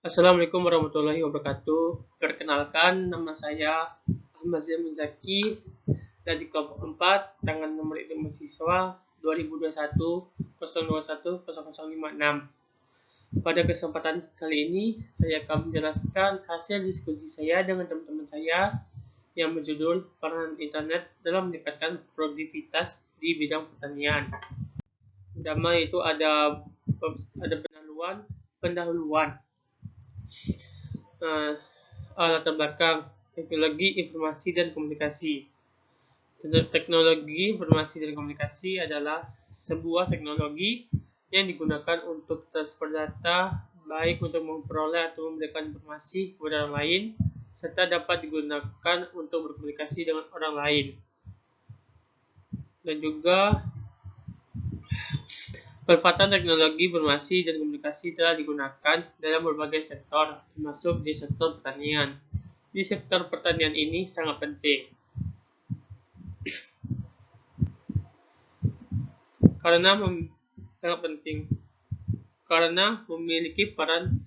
Assalamualaikum warahmatullahi wabarakatuh. Perkenalkan, nama saya Ahmad Zain Zaki dari kelompok 4 dengan nomor induk mahasiswa 2021 021 0056. Pada kesempatan kali ini, saya akan menjelaskan hasil diskusi saya dengan teman-teman saya yang berjudul Peranan Internet dalam meningkatkan produktivitas di bidang pertanian. Pertama itu ada pendahuluan. Latar belakang teknologi informasi dan komunikasi. Teknologi informasi dan komunikasi adalah sebuah teknologi yang digunakan untuk transfer data, baik untuk memperoleh atau memberikan informasi kepada orang lain, serta dapat digunakan untuk berkomunikasi dengan orang lain. Dan juga pemanfaatan teknologi informasi dan komunikasi telah digunakan dalam berbagai sektor, termasuk di sektor pertanian. Di sektor pertanian ini sangat penting karena memiliki peran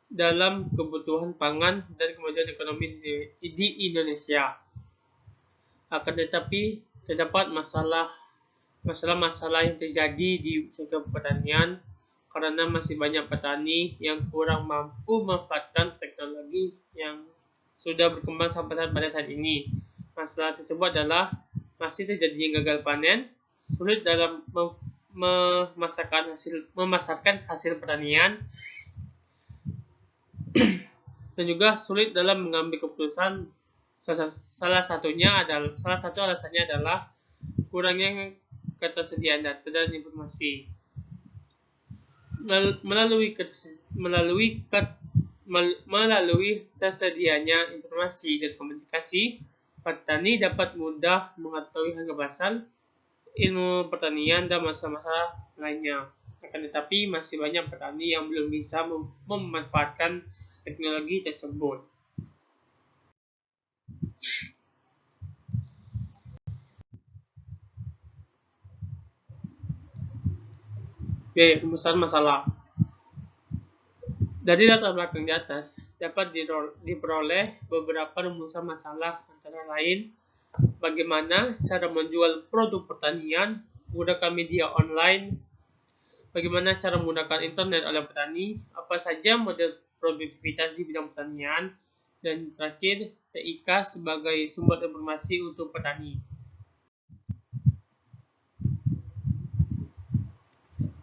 dalam kebutuhan pangan dan kemajuan ekonomi di Indonesia. Akan tetapi, terdapat masalah-masalah yang terjadi di sektor pertanian karena masih banyak petani yang kurang mampu memanfaatkan teknologi yang sudah berkembang sampai pada saat ini. Masalah tersebut adalah masih terjadinya gagal panen, sulit dalam memasarkan hasil pertanian, dan juga sulit dalam mengambil keputusan. Salah satu alasannya adalah kurangnya ketersediaan data dan informasi. Melalui tersedianya informasi dan komunikasi, petani dapat mudah mengetahui harga pasar, ilmu pertanian, dan masalah-masalah lainnya. Akan tetapi, masih banyak petani yang belum bisa memanfaatkan teknologi tersebut. Rumusan masalah. Dari latar belakang di atas, dapat diperoleh beberapa rumusan masalah, antara lain bagaimana cara menjual produk pertanian menggunakan media online, bagaimana cara menggunakan internet oleh petani, apa saja model produktivitas di bidang pertanian, dan terakhir, TIK sebagai sumber informasi untuk petani.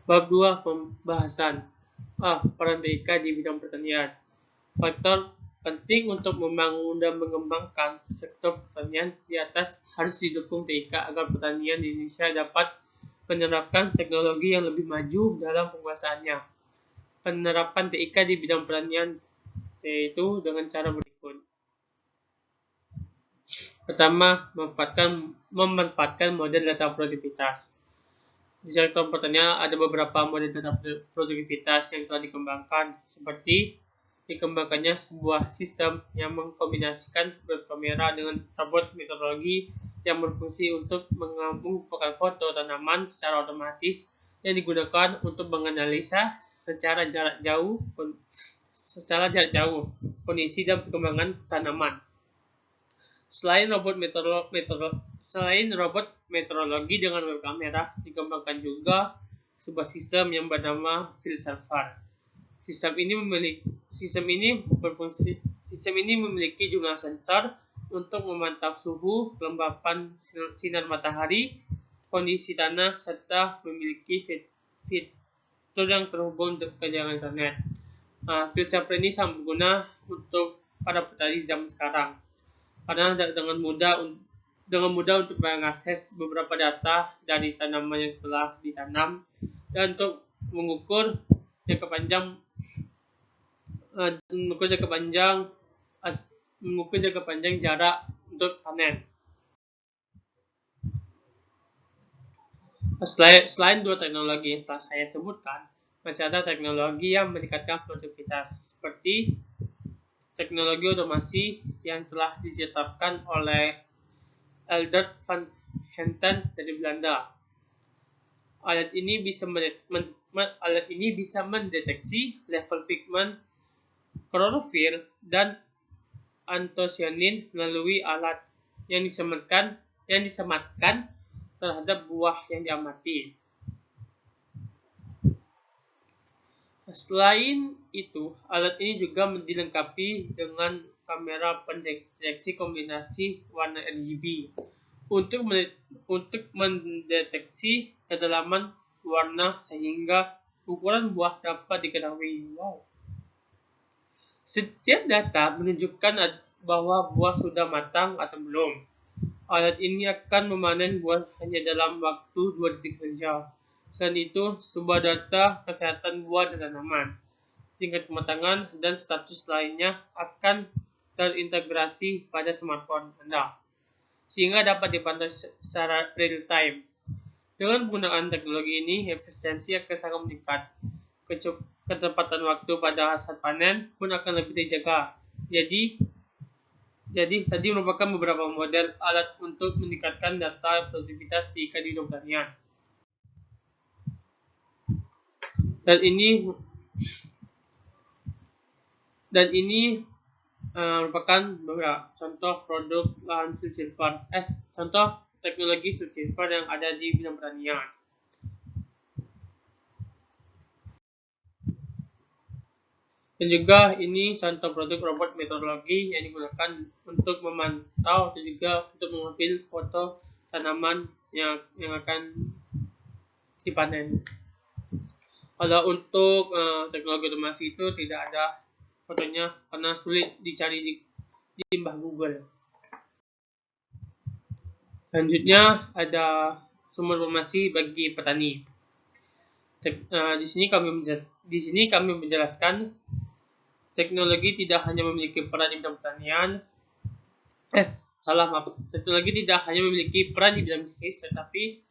Bab 2 pembahasan. Peran TIK di bidang pertanian. Faktor penting untuk membangun dan mengembangkan sektor pertanian di atas harus didukung TIK agar pertanian di Indonesia dapat menerapkan teknologi yang lebih maju dalam penguasaannya. Penerapan TIK di bidang pertanian yaitu dengan cara berikut. Pertama, memanfaatkan model data produktivitas. Di sektor pertanian ada beberapa model data produktivitas yang telah dikembangkan, seperti dikembangkannya sebuah sistem yang mengkombinasikan kamera dengan robot meteorologi yang berfungsi untuk mengumpulkan foto tanaman secara otomatis yang digunakan untuk menganalisa secara jarak jauh kondisi dan perkembangan tanaman. Selain robot meteorologi dengan web kamera, dikembangkan juga sebuah sistem yang bernama field server. Sistem ini memiliki jumlah sensor untuk memantau suhu, kelembapan sinar matahari, kondisi tanah, serta memiliki fitur yang terhubung ke jaringan internet. Field server ini sangat berguna untuk para petani zaman sekarang, karena dengan mudah untuk mengakses beberapa data dari tanaman yang telah ditanam, dan untuk mengukur jangka panjang jarak untuk panen. Selain dua teknologi yang telah saya sebutkan, masih ada teknologi yang meningkatkan produktivitas, seperti teknologi otomasi yang telah ditetapkan oleh Eldert van Henten dari Belanda. Alat ini bisa mendeteksi level pigment klorofil, dan antosianin melalui alat yang disematkan terhadap buah yang diamati. Selain itu, alat ini juga dilengkapi dengan kamera pendeteksi kombinasi warna RGB untuk mendeteksi kedalaman warna sehingga ukuran buah dapat diketahui. Wow. Setiap data menunjukkan bahwa buah sudah matang atau belum. Alat ini akan memanen buah hanya dalam waktu 2 detik saja. Selain itu, sebuah data kesehatan buah dan tanaman, tingkat kematangan, dan status lainnya akan terintegrasi pada smartphone Anda, sehingga dapat dipantau secara real time. Dengan penggunaan teknologi ini, efisiensi akan sangat meningkat. Ketepatan waktu pada saat panen pun akan lebih terjaga. Jadi tadi merupakan beberapa model alat untuk meningkatkan data produktivitas di bidang pertanian. Dan ini merupakan beberapa contoh produk lahan field silver, contoh teknologi field silver yang ada di bidang pertanian. Dan juga ini contoh produk robot meteorologi yang digunakan untuk memantau dan juga untuk mengambil foto tanaman yang akan dipanen. Kalau untuk teknologi otomasi itu tidak ada fotonya karena sulit dicari di mbah Google. Selanjutnya ada sumber informasi bagi petani. Di sini kami menjelaskan teknologi tidak hanya memiliki peran di bidang pertanian. Teknologi tidak hanya memiliki peran di bidang bisnis, tetapi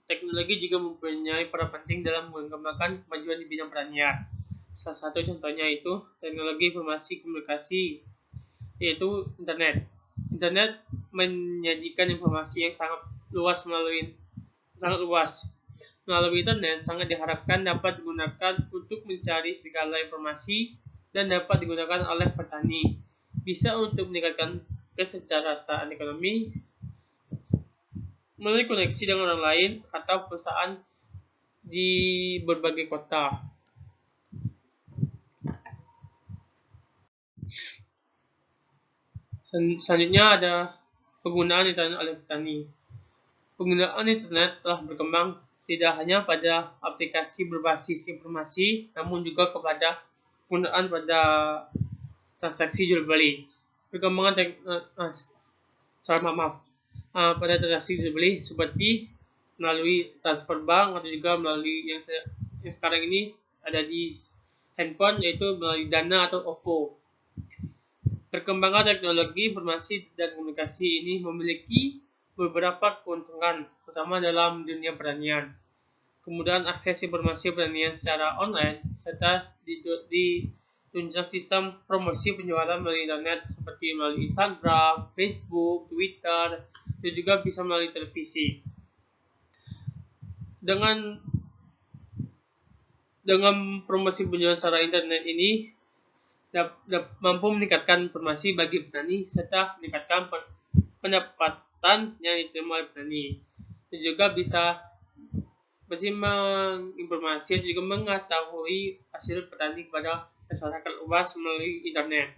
teknologi juga mempunyai peran penting dalam mengembangkan kemajuan di bidang pertanian. Salah satu contohnya itu teknologi informasi komunikasi, yaitu internet. Internet menyajikan informasi yang sangat luas. Melalui internet sangat diharapkan dapat digunakan untuk mencari segala informasi dan dapat digunakan oleh petani. Bisa untuk meningkatkan kesejahteraan ekonomi melalui koneksi dengan orang lain atau perusahaan di berbagai kota. Selanjutnya ada penggunaan internet oleh petani. Penggunaan internet telah berkembang tidak hanya pada aplikasi berbasis informasi, namun juga kepada penggunaan pada transaksi jual beli. Perkembangan pada transaksi jual beli seperti melalui transfer bank atau juga melalui yang sekarang ini ada di handphone, yaitu melalui Dana atau OVO. Perkembangan teknologi informasi dan komunikasi ini memiliki beberapa keuntungan, terutama dalam dunia pertanian. Kemudahan akses informasi pertanian secara online, serta ditunjang sistem promosi penjualan melalui internet seperti melalui Instagram, Facebook, Twitter, dan juga bisa melalui televisi. Dengan promosi penjualan secara internet ini mampu meningkatkan informasi bagi petani serta meningkatkan pendapatan yang diterima oleh petani, dan juga bisa menginformasi dan juga mengetahui hasil petani kepada masyarakat luas melalui internet.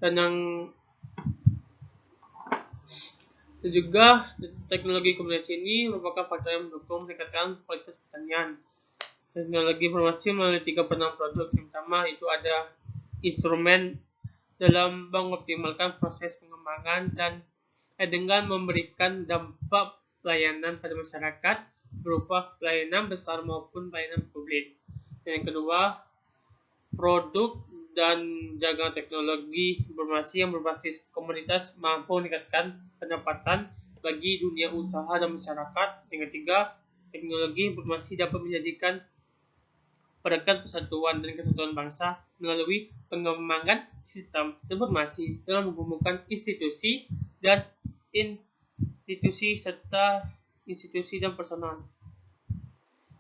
Dan juga teknologi komunikasi ini merupakan faktor yang mendukung meningkatkan kualitas pertanian. Teknologi informasi melalui 3 produk. Yang pertama itu ada instrumen dalam mengoptimalkan proses pengembangan dan dengan memberikan dampak pelayanan pada masyarakat berupa pelayanan besar maupun pelayanan publik. Dan yang kedua, produk dan jaringan teknologi informasi yang berbasis komunitas mampu meningkatkan pendapatan bagi dunia usaha dan masyarakat. Yang ketiga, teknologi informasi dapat menjadikan perekat persatuan dan kesatuan bangsa melalui pengembangan sistem informasi dalam menghubungkan institusi dan personal.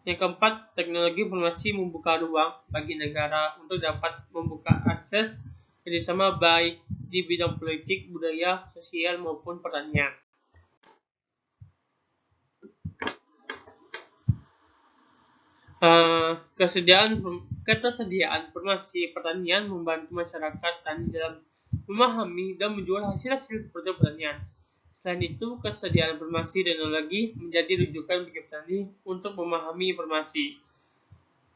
Yang keempat, teknologi informasi membuka ruang bagi negara untuk dapat membuka akses kerjasama baik di bidang politik, budaya, sosial, maupun pertanian. Ketersediaan informasi pertanian membantu masyarakat tani dalam memahami dan menjual hasil-hasil produk pertanian. Selain itu, kesediaan informasi teknologi menjadi rujukan bagi petani untuk memahami informasi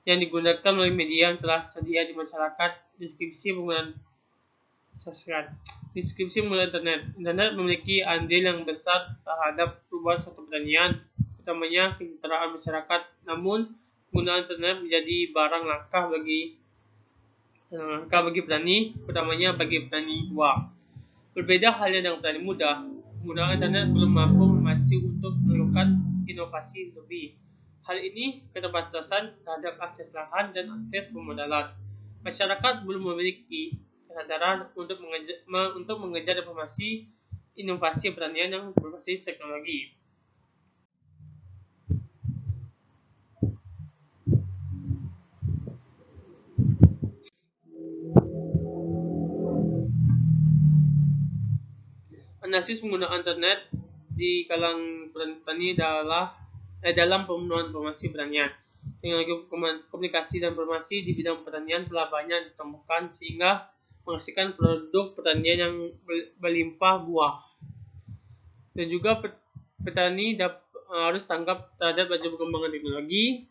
yang digunakan melalui media yang telah sedia di masyarakat. Deskripsi melalui internet. Internet memiliki andil yang besar terhadap perubahan suatu pertanian, utamanya kesejahteraan masyarakat. Namun, penggunaan internet menjadi barang langka bagi petani, utamanya bagi petani tua. Berbeda halnya dengan petani muda, penggunaan internet belum mampu memacu untuk melakukan inovasi lebih. Hal ini keterbatasan terhadap akses lahan dan akses pemodalan. Masyarakat belum memiliki kesadaran untuk mengejar informasi inovasi pertanian yang berbasis teknologi. Analisis penggunaan internet di kalangan petani dalam pemenuhan informasi pertanian. Teknologi komunikasi dan informasi di bidang pertanian telah banyak ditemukan sehingga menghasilkan produk pertanian yang berlimpah buah. Dan juga petani harus tanggap terhadap perkembangan teknologi.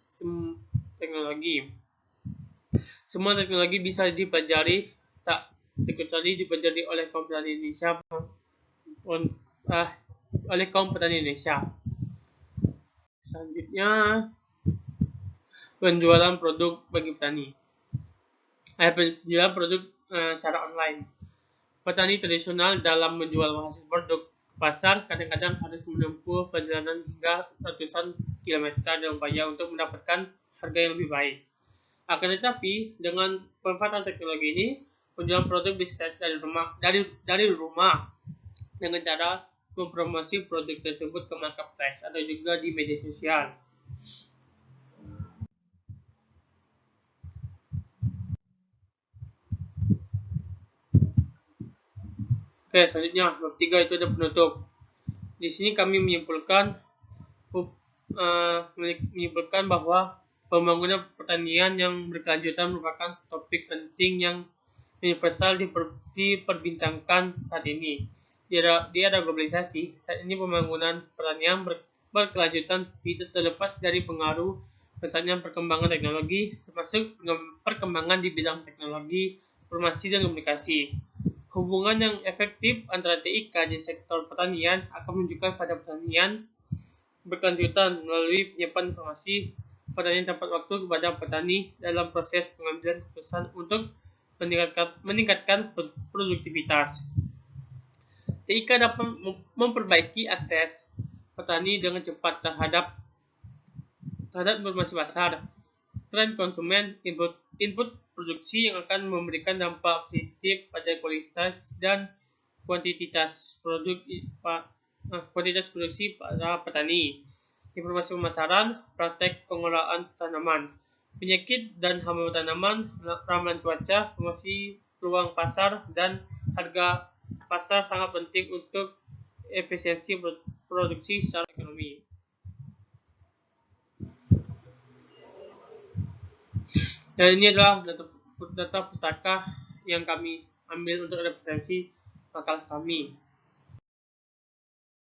Semua teknologi bisa dipelajari, tak terkecuali dipelajari oleh kaum petani Indonesia. Selanjutnya, penjualan produk bagi petani. Penjualan produk secara online. Petani tradisional dalam menjual hasil produk ke pasar kadang-kadang harus menempuh perjalanan hingga ratusan kilometer dan upaya untuk mendapatkan harga yang lebih baik. Akan tetapi, dengan pemanfaatan teknologi ini, penjualan produk bisa dari rumah dengan cara mempromosi produk tersebut ke marketplace atau juga di media sosial. Oke, selanjutnya bab 3 itu ada penutup. Di sini kami menyimpulkan bahwa pembangunan pertanian yang berkelanjutan merupakan topik penting yang universal diperbincangkan saat ini. Di era globalisasi, saat ini pembangunan pertanian berkelanjutan tidak terlepas dari pengaruh besarnya perkembangan teknologi, termasuk perkembangan di bidang teknologi, informasi, dan komunikasi. Hubungan yang efektif antara TIK di sektor pertanian akan menunjukkan pada pertanian berkelanjutan melalui penyimpanan informasi pertanian tepat waktu kepada petani dalam proses pengambilan keputusan untuk meningkatkan produktivitas. TIK dapat memperbaiki akses petani dengan cepat terhadap informasi pasar, tren konsumen, input produksi yang akan memberikan dampak positif pada kualitas dan kuantitas produksi para petani. Informasi pemasaran, praktek pengolahan tanaman, penyakit dan hama tanaman, ramalan cuaca, promosi peluang pasar, dan harga pasar sangat penting untuk efisiensi produksi secara ekonomi. Dan ini adalah data pustaka yang kami ambil untuk referensi makalah kami.